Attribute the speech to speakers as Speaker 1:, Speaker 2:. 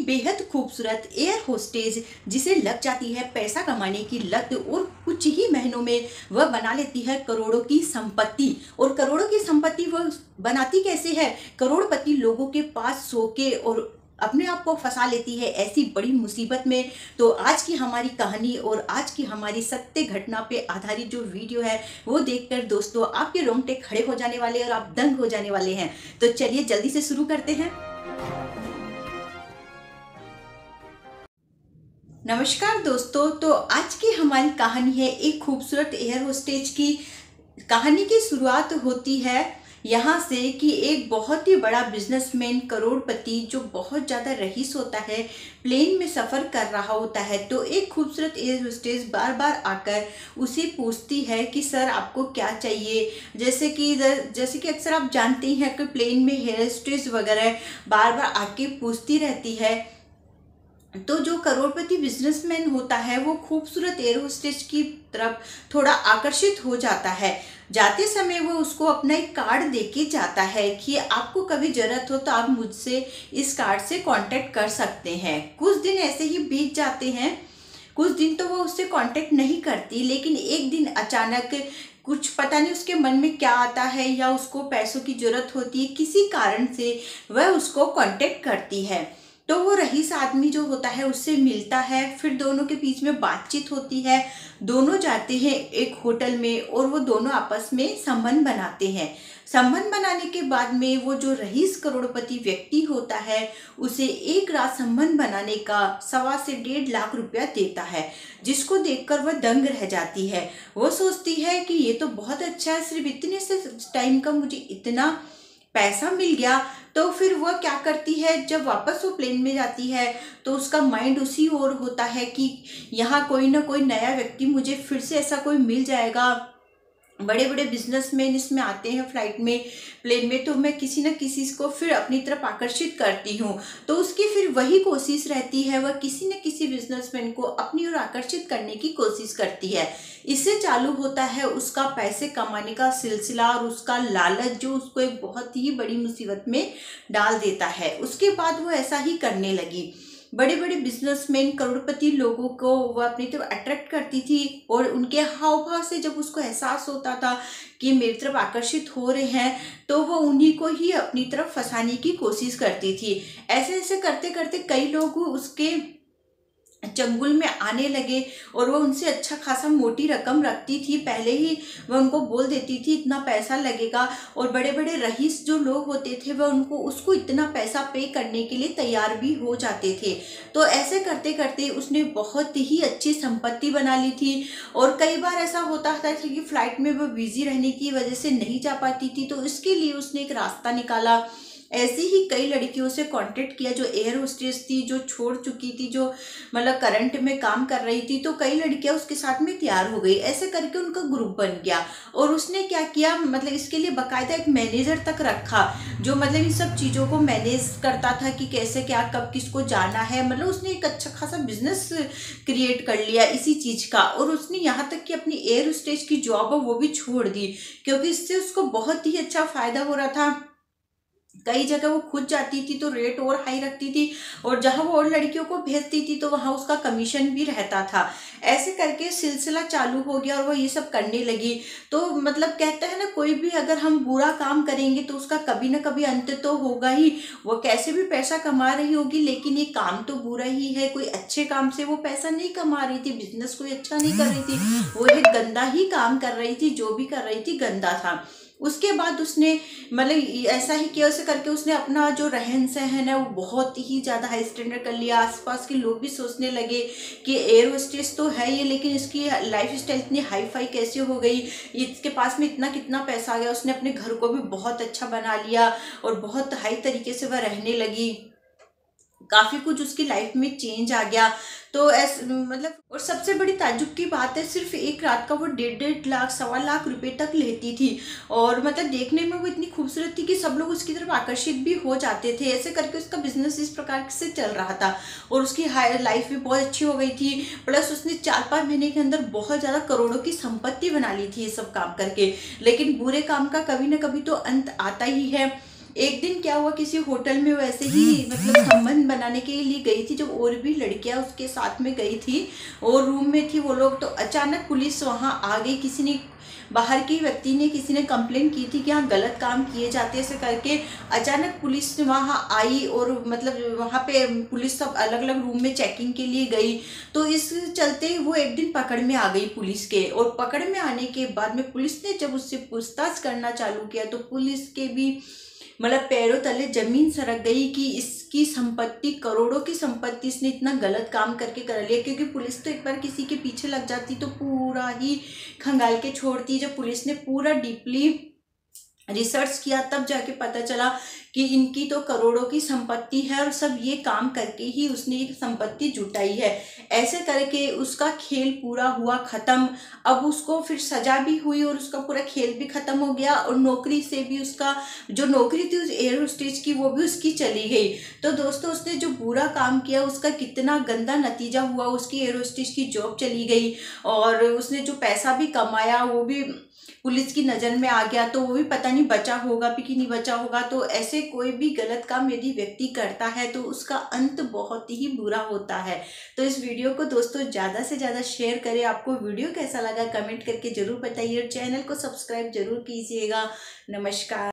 Speaker 1: बेहद खूबसूरत air hostess जिसे लग जाती है पैसा कमाने की लत और कुछ ही महीनों में वह बना लेती है करोड़ों की संपत्ति। और करोड़ों की संपत्ति वह बनाती कैसे है? करोड़पति लोगों के पास सो के और अपने आप को फंसा लेती है ऐसी बड़ी मुसीबत में। तो आज की हमारी कहानी और आज की हमारी सत्य घटना पे आधारित जो वीडियो है वो देखकर दोस्तों आपके रोंगटे खड़े हो जाने वाले और आप दंग हो जाने वाले हैं। तो चलिए जल्दी से शुरू करते हैं। नमस्कार दोस्तों, तो आज की हमारी कहानी है एक खूबसूरत एयर होस्टेज की। कहानी की शुरुआत होती है यहाँ से कि एक बहुत ही बड़ा बिजनेसमैन करोड़पति जो बहुत ज़्यादा रईस होता है प्लेन में सफ़र कर रहा होता है। तो एक खूबसूरत एयर होस्टेज बार बार आकर उसे पूछती है कि सर आपको क्या चाहिए। जैसे कि अक्सर आप जानते ही हैं कि प्लेन में एयर होस्टेज वगैरह बार बार आके पूछती रहती है। तो जो करोड़पति बिजनेसमैन होता है वो खूबसूरत एयर होस्टेज की तरफ थोड़ा आकर्षित हो जाता है। जाते समय वो उसको अपना एक कार्ड देके जाता है कि आपको कभी ज़रूरत हो तो आप मुझसे इस कार्ड से कांटेक्ट कर सकते हैं। कुछ दिन ऐसे ही बीत जाते हैं। कुछ दिन तो वो उससे कांटेक्ट नहीं करती, लेकिन एक दिन अचानक कुछ पता नहीं उसके मन में क्या आता है या उसको पैसों की ज़रूरत होती है, किसी कारण से वह उसको कांटेक्ट करती है। तो वो रईस आदमी जो होता है उससे मिलता है, फिर दोनों के बीच में बातचीत होती है। दोनों जाते हैं एक होटल में और वो दोनों आपस में संबंध बनाते हैं। संबंध बनाने के बाद में वो जो रईस करोड़पति व्यक्ति होता है उसे एक रात संबंध बनाने का 1.25 से 1.5 लाख रुपया देता है, जिसको देखकर वह दंग रह जाती है। वो सोचती है कि ये तो बहुत अच्छा है, सिर्फ इतने से टाइम का मुझे इतना पैसा मिल गया। तो फिर वह क्या करती है, जब वापस वो प्लेन में जाती है तो उसका माइंड उसी ओर होता है कि यहाँ कोई ना कोई नया व्यक्ति मुझे फिर से ऐसा कोई मिल जाएगा। बड़े बड़े बिजनेसमैन इसमें आते हैं फ्लाइट में, प्लेन में, तो मैं किसी न किसी को फिर अपनी तरफ आकर्षित करती हूँ। तो उसकी फिर वही कोशिश रहती है, वह किसी न किसी बिजनेसमैन को अपनी ओर आकर्षित करने की कोशिश करती है। इससे चालू होता है उसका पैसे कमाने का सिलसिला और उसका लालच जो उसको एक बहुत ही बड़ी मुसीबत में डाल देता है। उसके बाद वो ऐसा ही करने लगी। बड़े बड़े बिजनेसमैन करोड़पति लोगों को वह अपनी तरफ अट्रैक्ट करती थी और उनके हाव भाव से जब उसको एहसास होता था कि मेरी तरफ आकर्षित हो रहे हैं तो वह उन्हीं को ही अपनी तरफ फंसाने की कोशिश करती थी। ऐसे ऐसे करते करते कई लोग उसके चंगुल में आने लगे और वह उनसे अच्छा खासा मोटी रकम रखती थी। पहले ही वह उनको बोल देती थी इतना पैसा लगेगा, और बड़े बड़े रईस जो लोग होते थे वह उसको इतना पैसा पे करने के लिए तैयार भी हो जाते थे। तो ऐसे करते करते उसने बहुत ही अच्छी संपत्ति बना ली थी। और कई बार ऐसा होता था कि फ्लाइट में वह बिजी रहने की वजह से नहीं जा पाती थी, तो इसके लिए उसने एक रास्ता निकाला। ऐसी ही कई लड़कियों से कांटेक्ट किया जो एयर होस्टेस थी, जो छोड़ चुकी थी, जो मतलब करंट में काम कर रही थी। तो कई लड़कियां उसके साथ में तैयार हो गई। ऐसे करके उनका ग्रुप बन गया। और उसने क्या किया, मतलब इसके लिए बाकायदा एक मैनेजर तक रखा जो मतलब इन सब चीज़ों को मैनेज करता था कि कैसे क्या कब किसको जाना है। मतलब उसने एक अच्छा खासा बिजनेस क्रिएट कर लिया इसी चीज़ का। और उसने यहाँ तक कि अपनी एयर होस्टेस की जॉब है वो भी छोड़ दी, क्योंकि इससे उसको बहुत ही अच्छा फायदा हो रहा था। कई जगह वो खुद जाती थी तो रेट और हाई रखती थी, और जहां वो और लड़कियों को भेजती थी तो वहां उसका कमीशन भी रहता था। ऐसे करके सिलसिला चालू हो गया और वो ये सब करने लगी। तो मतलब कहते हैं ना, कोई भी अगर हम बुरा काम करेंगे तो उसका कभी ना कभी अंत तो होगा ही। वो कैसे भी पैसा कमा रही होगी, लेकिन ये काम तो बुरा ही है। कोई अच्छे काम से वो पैसा नहीं कमा रही थी, बिजनेस कोई अच्छा नहीं कर रही थी, वो एक गंदा ही काम कर रही थी। जो भी कर रही थी गंदा था। उसके बाद उसने मतलब ऐसा ही किया, ऐसे करके उसने अपना जो रहन सहन है वो बहुत ही ज़्यादा हाई स्टैंडर्ड कर लिया। आसपास के लोग भी सोचने लगे कि एयर होस्टेस तो है ये, लेकिन इसकी लाइफ स्टाइल इतनी हाई फाई कैसे हो गई, इसके पास में इतना कितना पैसा आ गया। उसने अपने घर को भी बहुत अच्छा बना लिया और बहुत हाई तरीके से वह रहने लगी। काफ़ी कुछ उसकी लाइफ में चेंज आ गया। तो ऐसे मतलब, और सबसे बड़ी ताज्जुब की बात है, सिर्फ एक रात का वो 1.5 लाख 1.25 लाख रुपए तक लेती थी। और मतलब देखने में वो इतनी खूबसूरत थी कि सब लोग उसकी तरफ आकर्षित भी हो जाते थे। ऐसे करके उसका बिजनेस इस प्रकार से चल रहा था और उसकी हाई लाइफ भी बहुत अच्छी हो गई थी। प्लस उसने 4-5 महीने के अंदर बहुत ज़्यादा करोड़ों की संपत्ति बना ली थी ये सब काम करके। लेकिन बुरे काम का कभी ना कभी तो अंत आता ही है। एक दिन क्या हुआ, किसी होटल में वो ऐसे ही मतलब संबंध बनाने के लिए गई थी, जब और भी लड़कियां उसके साथ में गई थी और रूम में थी वो लोग, तो अचानक पुलिस वहां आ गई। किसी ने, बाहर के व्यक्ति ने, किसी ने कंप्लेंट की थी कि यहाँ गलत काम किए जाते हैं, ऐसे करके अचानक पुलिस वहाँ आई और मतलब वहाँ पे पुलिस सब अलग अलग रूम में चेकिंग के लिए गई। तो इस चलते वो एक दिन पकड़ में आ गई पुलिस के, और पकड़ में आने के बाद में पुलिस ने जब उससे पूछताछ करना चालू किया तो पुलिस के भी मतलब पैरों तले जमीन सरक गई कि इसकी संपत्ति, करोड़ों की संपत्ति इसने इतना गलत काम करके कर लिया। क्योंकि पुलिस तो एक बार किसी के पीछे लग जाती तो पूरा ही खंगाल के छोड़ती। जब पुलिस ने पूरा डीपली रिसर्च किया तब जाके पता चला कि इनकी तो करोड़ों की संपत्ति है और सब ये काम करके ही उसने एक संपत्ति जुटाई है। ऐसे करके उसका खेल पूरा हुआ खत्म। अब उसको फिर सजा भी हुई और उसका पूरा खेल भी खत्म हो गया, और नौकरी से भी उसका जो नौकरी थी उस एयर होस्टेज की वो भी उसकी चली गई। तो दोस्तों उसने जो बुरा काम किया उसका कितना गंदा नतीजा हुआ, उसकी एयर होस्टेज की जॉब चली गई और उसने जो पैसा भी कमाया वो भी पुलिस की नज़र में आ गया। तो वो भी पता नहीं बचा होगा कि नहीं बचा होगा। तो ऐसे कोई भी गलत काम यदि व्यक्ति करता है तो उसका अंत बहुत ही बुरा होता है। तो इस वीडियो को दोस्तों ज़्यादा से ज़्यादा शेयर करें। आपको वीडियो कैसा लगा कमेंट करके ज़रूर बताइए और चैनल को सब्सक्राइब जरूर कीजिएगा। नमस्कार।